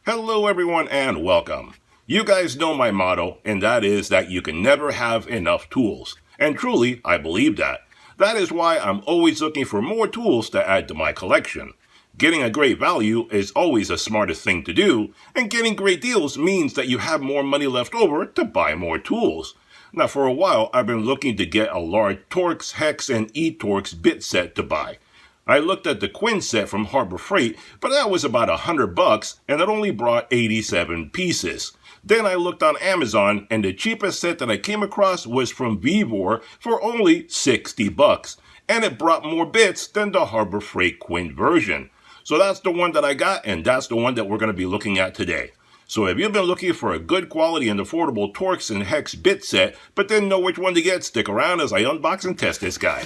Hello everyone and welcome. You guys know my motto, and that is that you can never have enough tools. And truly, I believe that. That is why I'm always looking for more tools to add to my collection. Getting a great value is always the smartest thing to do, and getting great deals means that you have more money left over to buy more tools. Now for a while, I've been looking to get a large Torx, Hex, and E-Torx bit set to buy. I looked at the Quinn set from Harbor Freight, but that was about $100 and it only brought 87 pieces. Then I looked on Amazon and the cheapest set that I came across was from Vevor for only $60. And it brought more bits than the Harbor Freight Quinn version. So that's the one that I got, and that's the one that we're going to be looking at today. So if you've been looking for a good quality and affordable Torx and Hex bit set, but didn't know which one to get, stick around as I unbox and test this guy.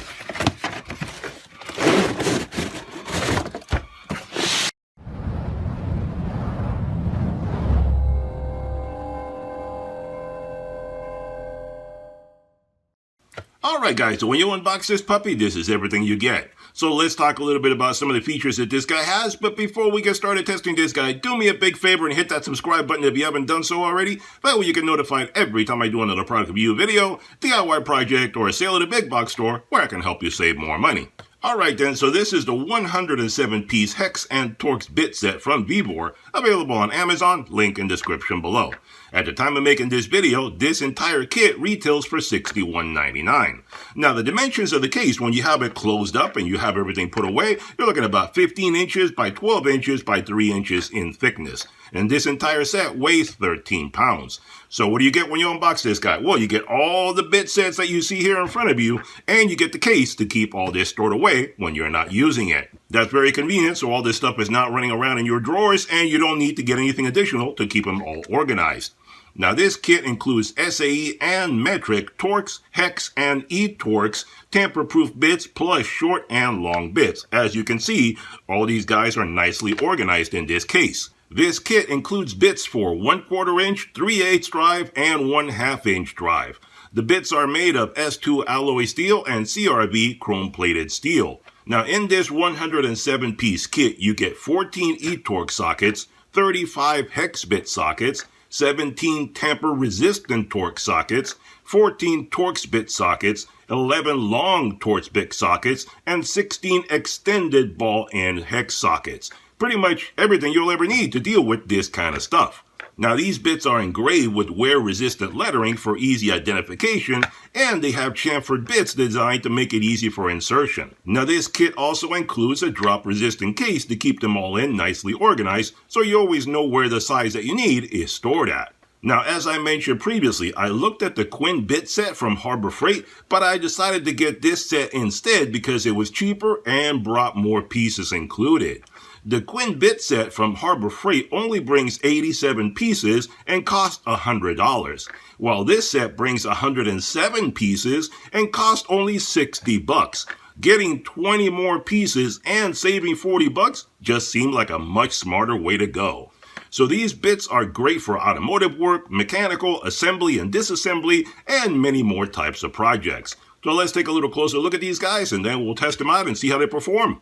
Alright guys, so when you unbox this puppy, this is everything you get. So let's talk a little bit about some of the features that this guy has, but before we get started testing this guy, do me a big favor and hit that subscribe button if you haven't done so already. That way you get notified every time I do another product review video, DIY project, or a sale at a big box store where I can help you save more money. Alright then, so this is the 107-piece Hex and Torx bit set from Vevor, available on Amazon, link in description below. At the time of making this video, this entire kit retails for $61.99. Now the dimensions of the case, when you have it closed up and you have everything put away, you're looking at about 15 inches by 12 inches by 3 inches in thickness. And this entire set weighs 13 pounds. So what do you get when you unbox this guy? Well, you get all the bit sets that you see here in front of you, and you get the case to keep all this stored away when you're not using it. That's very convenient, so all this stuff is not running around in your drawers, and you don't need to get anything additional to keep them all organized. Now this kit includes SAE and metric Torx, Hex, and E-Torx tamper-proof bits plus short and long bits. As you can see, all these guys are nicely organized in this case. This kit includes bits for 1/4 inch, 3/8 drive, and 1/2 inch drive. The bits are made of S2 alloy steel and CRV chrome-plated steel. Now in this 107-piece kit, you get 14 E-Torx sockets, 35 Hex bit sockets, 17 tamper-resistant Torx sockets, 14 Torx bit sockets, 11 long Torx bit sockets, and 16 extended ball end Hex sockets. Pretty much everything you'll ever need to deal with this kind of stuff. Now these bits are engraved with wear-resistant lettering for easy identification, and they have chamfered bits designed to make it easy for insertion. Now this kit also includes a drop-resistant case to keep them all in nicely organized, so you always know where the size that you need is stored at. Now, as I mentioned previously, I looked at the Quinn bit set from Harbor Freight, but I decided to get this set instead because it was cheaper and brought more pieces included. The Quinn bit set from Harbor Freight only brings 87 pieces and costs $100, while this set brings 107 pieces and costs only $60. Getting 20 more pieces and saving $40 just seemed like a much smarter way to go. So these bits are great for automotive work, mechanical, assembly and disassembly, and many more types of projects. So let's take a little closer look at these guys and then we'll test them out and see how they perform.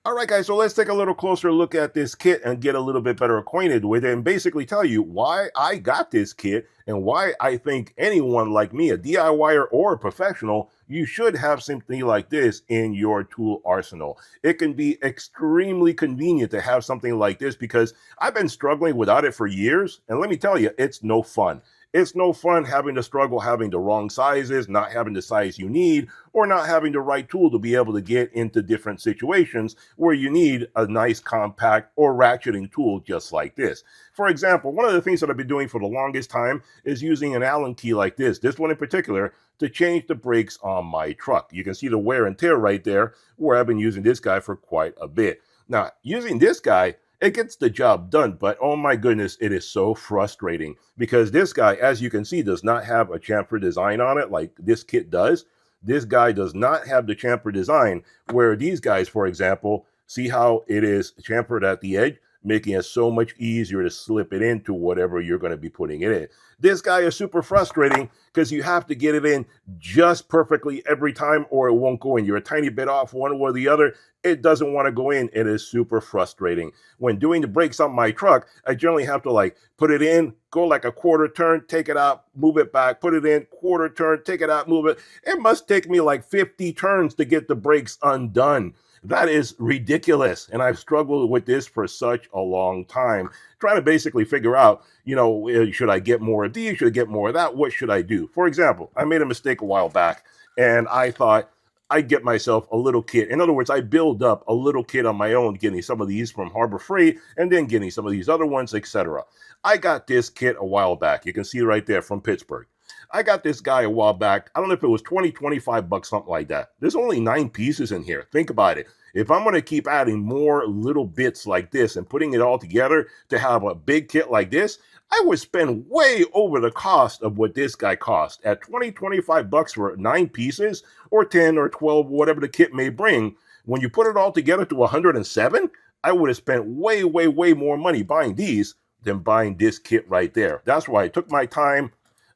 Alright guys, so let's take a little closer look at this kit and get a little bit better acquainted with it and basically tell you why I got this kit and why I think anyone like me, a DIYer or a professional, you should have something like this in your tool arsenal. It can be extremely convenient to have something like this because I've been struggling without it for years, and let me tell you, it's no fun. It's no fun having to struggle having the wrong sizes, not having the size you need, or not having the right tool to be able to get into different situations where you need a nice compact or ratcheting tool just like this. For example, one of the things that I've been doing for the longest time is using an Allen key like this one in particular, to change the brakes on my truck. You can see the wear and tear right there where I've been using this guy for quite a bit. Now, using this guy, it gets the job done, but oh my goodness, it is so frustrating because this guy, as you can see, does not have a chamfer design on it like this kit does. This guy does not have the chamfer design where these guys, for example, see how it is chamfered at the edge? making it so much easier to slip it into whatever you're going to be putting it in. This guy is super frustrating because you have to get it in just perfectly every time or it won't go in. You're a tiny bit off one or the other. It doesn't want to go in. It is super frustrating. When doing the brakes on my truck, I generally have to like put it in, go like a quarter turn, take it out, move it back, put it in, quarter turn, take it out, move it. It must take me like 50 turns to get the brakes undone. That is ridiculous. And I've struggled with this for such a long time, trying to basically figure out, should I get more of these? Should I get more of that? What should I do? For example, I made a mistake a while back and I thought I'd get myself a little kit. In other words, I build up a little kit on my own, getting some of these from Harbor Freight and then getting some of these other ones, etc. I got this kit a while back. You can see right there from Pittsburgh. I got this guy a while back. I don't know if it was 20, 25 bucks, something like that. There's only 9 pieces in here. Think about it. If I'm going to keep adding more little bits like this and putting it all together to have a big kit like this, I would spend way over the cost of what this guy cost. At 20, 25 bucks for 9 pieces or 10 or 12, whatever the kit may bring, when you put it all together to 107, I would have spent way, way, way more money buying these than buying this kit right there. That's why I took my time.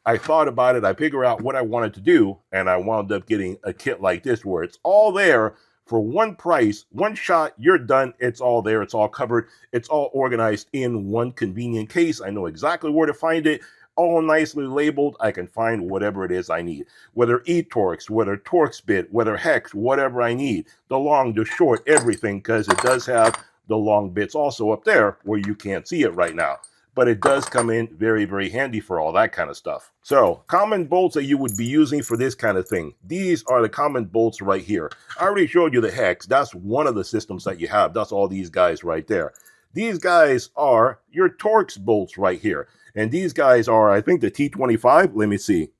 I thought about it. I figured out what I wanted to do, and I wound up getting a kit like this where it's all there for one price, one shot, you're done. It's all there. It's all covered. It's all organized in one convenient case. I know exactly where to find it. All nicely labeled. I can find whatever it is I need. Whether eTorx, whether Torx bit, whether hex, whatever I need. The long, the short, everything, because it does have the long bits also up there where you can't see it right now. But it does come in very, very handy for all that kind of stuff. So, common bolts that you would be using for this kind of thing. These are the common bolts right here. I already showed you the hex. That's one of the systems that you have. That's all these guys right there. These guys are your Torx bolts right here. And these guys are, I think, the T25. Let me see.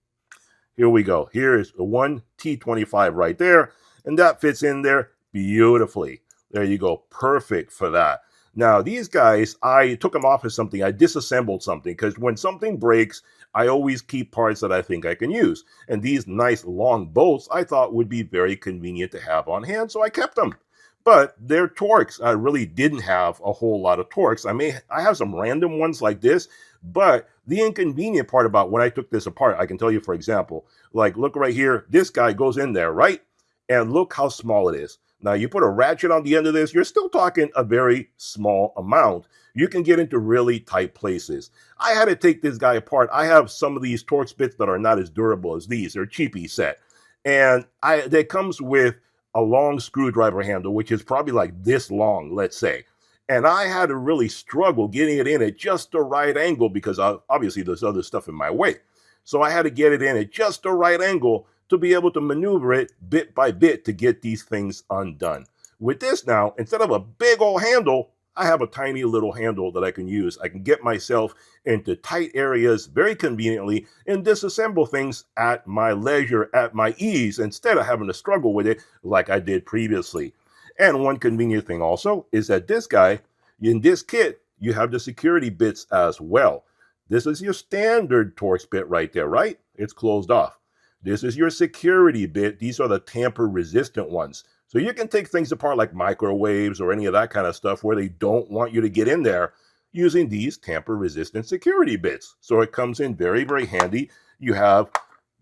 Here we go. Here is the one T25 right there. And that fits in there beautifully. There you go. Perfect for that. Now, these guys, I took them off as something. I disassembled something because when something breaks, I always keep parts that I think I can use. And these nice long bolts I thought would be very convenient to have on hand, so I kept them. But they're Torx. I really didn't have a whole lot of Torx. I have some random ones like this, but the inconvenient part about when I took this apart, I can tell you, for example, like look right here, this guy goes in there, right? And look how small it is. Now, you put a ratchet on the end of this, you're still talking a very small amount. You can get into really tight places. I had to take this guy apart. I have some of these Torx bits that are not as durable as these. They're cheapy set. And that comes with a long screwdriver handle, which is probably like this long, let's say. And I had to really struggle getting it in at just the right angle because obviously there's other stuff in my way. So I had to get it in at just the right angle to be able to maneuver it bit by bit to get these things undone. With this now, instead of a big old handle, I have a tiny little handle that I can use. I can get myself into tight areas very conveniently and disassemble things at my leisure, at my ease, instead of having to struggle with it like I did previously. And one convenient thing also is that this guy, in this kit, you have the security bits as well. This is your standard Torx bit right there, right? It's closed off. This is your security bit. These are the tamper-resistant ones. So you can take things apart like microwaves or any of that kind of stuff where they don't want you to get in there using these tamper-resistant security bits. So it comes in very, very handy. You have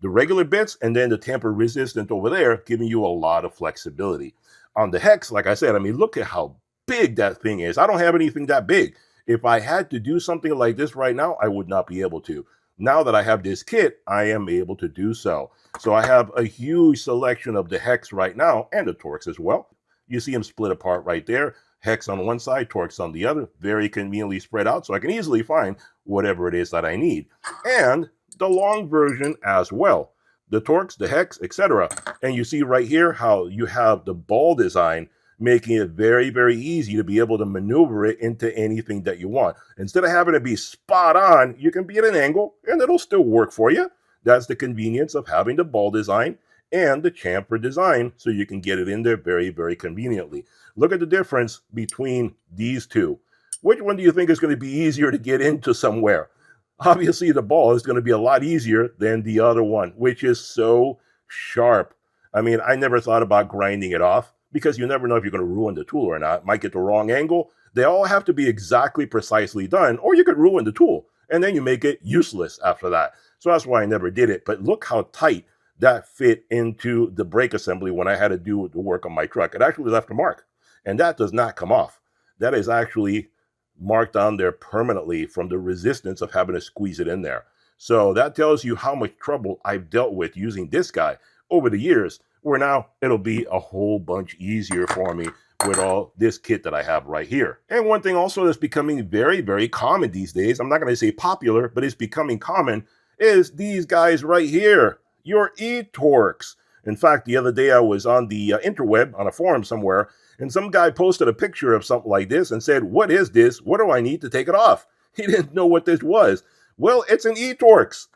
the regular bits and then the tamper-resistant over there giving you a lot of flexibility. On the hex, like I said, look at how big that thing is. I don't have anything that big. If I had to do something like this right now, I would not be able to. Now that I have this kit, I am able to do so. So I have a huge selection of the hex right now and the Torx as well. You see them split apart right there. Hex on one side, Torx on the other, very conveniently spread out so I can easily find whatever it is that I need. And the long version as well. The Torx, the hex, etc. And you see right here how you have the ball design making it very, very easy to be able to maneuver it into anything that you want. Instead of having to be spot on, you can be at an angle and it'll still work for you. That's the convenience of having the ball design and the chamfer design so you can get it in there very, very conveniently. Look at the difference between these two. Which one do you think is going to be easier to get into somewhere? Obviously, the ball is going to be a lot easier than the other one, which is so sharp. I never thought about grinding it off, because you never know if you're going to ruin the tool or not. Might get the wrong angle. They all have to be exactly precisely done, or you could ruin the tool, and then you make it useless after that. So that's why I never did it. But look how tight that fit into the brake assembly when I had to do the work on my truck. It actually left a mark, and that does not come off. That is actually marked on there permanently from the resistance of having to squeeze it in there. So that tells you how much trouble I've dealt with using this guy over the years, where now it'll be a whole bunch easier for me with all this kit that I have right here. And one thing also that's becoming very, very common these days, I'm not going to say popular, but it's becoming common, is these guys right here, your e-Torx. In fact, the other day I was on the interweb, on a forum somewhere, and some guy posted a picture of something like this and said, "What is this? What do I need to take it off?" He didn't know what this was. Well, it's an e-Torx.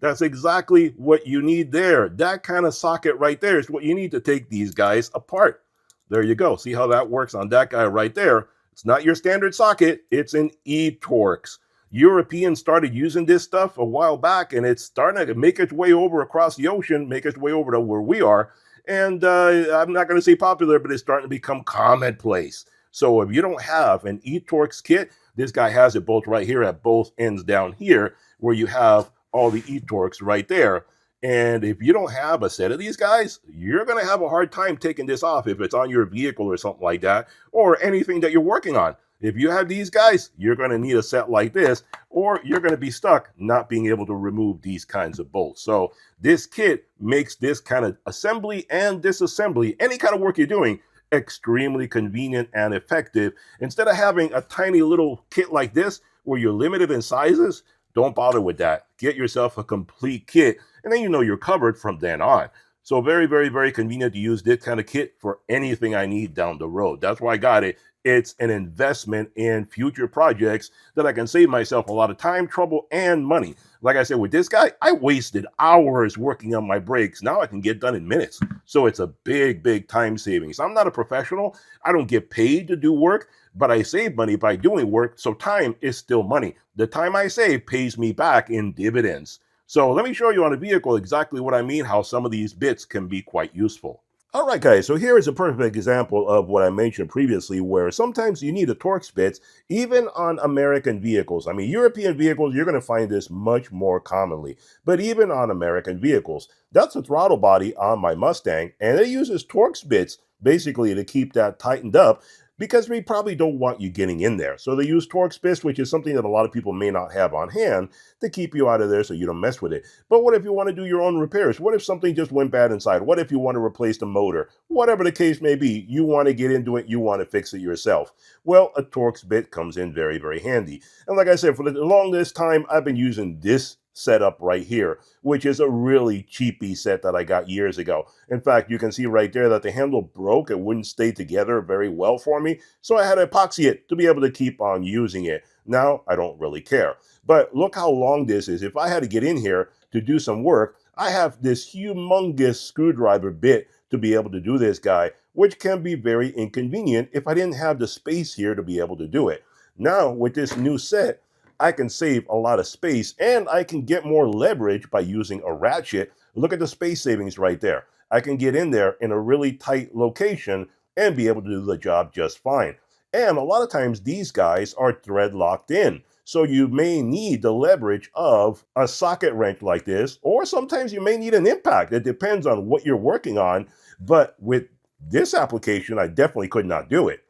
That's exactly what you need there. That kind of socket right there is what you need to take these guys apart. There you go. See how that works on that guy right there? It's not your standard socket. It's an e-Torx. Europeans started using this stuff a while back, and it's starting to make its way over across the ocean, make its way over to where we are. And I'm not going to say popular, but it's starting to become commonplace. So if you don't have an e-Torx kit, this guy has it both right here at both ends down here, where you have all the e-Torx right there. And if you don't have a set of these guys, you're going to have a hard time taking this off if it's on your vehicle or something like that, or anything that you're working on. If you have these guys, you're going to need a set like this, or you're going to be stuck not being able to remove these kinds of bolts. So this kit makes this kind of assembly and disassembly, any kind of work you're doing, extremely convenient and effective. Instead of having a tiny little kit like this where you're limited in sizes, don't bother with that. Get yourself a complete kit, and then you know you're covered from then on. So very, very, very convenient to use this kind of kit for anything I need down the road. That's why I got it. It's an investment in future projects that I can save myself a lot of time, trouble, and money. Like I said, with this guy, I wasted hours working on my brakes. Now I can get done in minutes. So it's a big, big time savings. I'm not a professional. I don't get paid to do work, but I save money by doing work. So time is still money. The time I save pays me back in dividends. So let me show you on a vehicle exactly what I mean, how some of these bits can be quite useful. All right, guys, so here is a perfect example of what I mentioned previously, where sometimes you need a Torx bits, even on American vehicles. I mean, European vehicles, you're going to find this much more commonly, but even on American vehicles. That's a throttle body on my Mustang, and it uses Torx bits basically to keep that tightened up, because we probably don't want you getting in there. So they use Torx bits, which is something that a lot of people may not have on hand, to keep you out of there so you don't mess with it. But what if you want to do your own repairs? What if something just went bad inside? What if you want to replace the motor? Whatever the case may be, you want to get into it, you want to fix it yourself. Well, a Torx bit comes in very, very handy. And like I said, for the longest time, I've been using this setup right here, which is a really cheapy set that I got years ago. In fact, you can see right there that the handle broke. It wouldn't stay together very well for me, so I had to epoxy it to be able to keep on using it. Now, I don't really care. But look how long this is. If I had to get in here to do some work, I have this humongous screwdriver bit to be able to do this guy, which can be very inconvenient if I didn't have the space here to be able to do it. Now, with this new set, I can save a lot of space, and I can get more leverage by using a ratchet. Look at the space savings right there. I can get in there in a really tight location and be able to do the job just fine. And a lot of times these guys are thread locked in. So you may need the leverage of a socket wrench like this, or sometimes you may need an impact. It depends on what you're working on. But with this application, I definitely could not do it.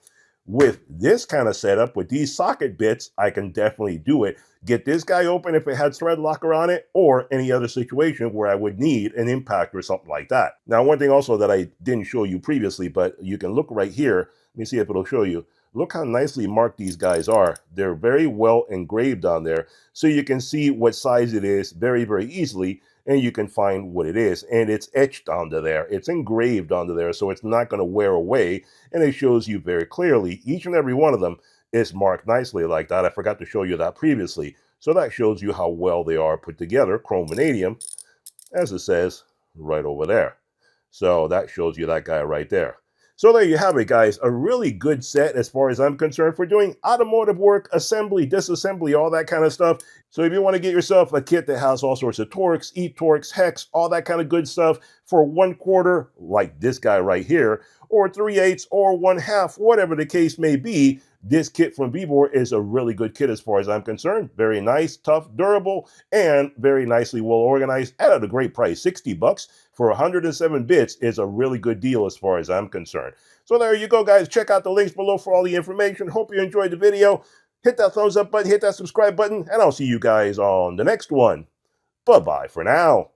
With this kind of setup, with these socket bits, I can definitely do it. Get this guy open if it had thread locker on it, or any other situation where I would need an impact or something like that. Now, one thing also that I didn't show you previously, but you can look right here. Let me see if it'll show you. Look how nicely marked these guys are. They're very well engraved on there, so you can see what size it is very, very easily, and you can find what it is. And it's etched onto there. It's engraved onto there, so it's not going to wear away, and it shows you very clearly. Each and every one of them is marked nicely like that. I forgot to show you that previously. So that shows you how well they are put together. Chrome vanadium, as it says right over there. So that shows you that guy right there. So there you have it, guys. A really good set as far as I'm concerned for doing automotive work, assembly, disassembly, all that kind of stuff. So if you want to get yourself a kit that has all sorts of Torx, e-Torx, hex, all that kind of good stuff, for 1/4, like this guy right here, or 3/8 or 1/2, whatever the case may be, this kit from Vevor is a really good kit as far as I'm concerned. Very nice, tough, durable, and very nicely well organized at a great price. 60 bucks for 107 bits is a really good deal as far as I'm concerned. So there you go, guys. Check out the links below for all the information. Hope you enjoyed the video. Hit that thumbs up button, hit that subscribe button, and I'll see you guys on the next one. Bye-bye for now.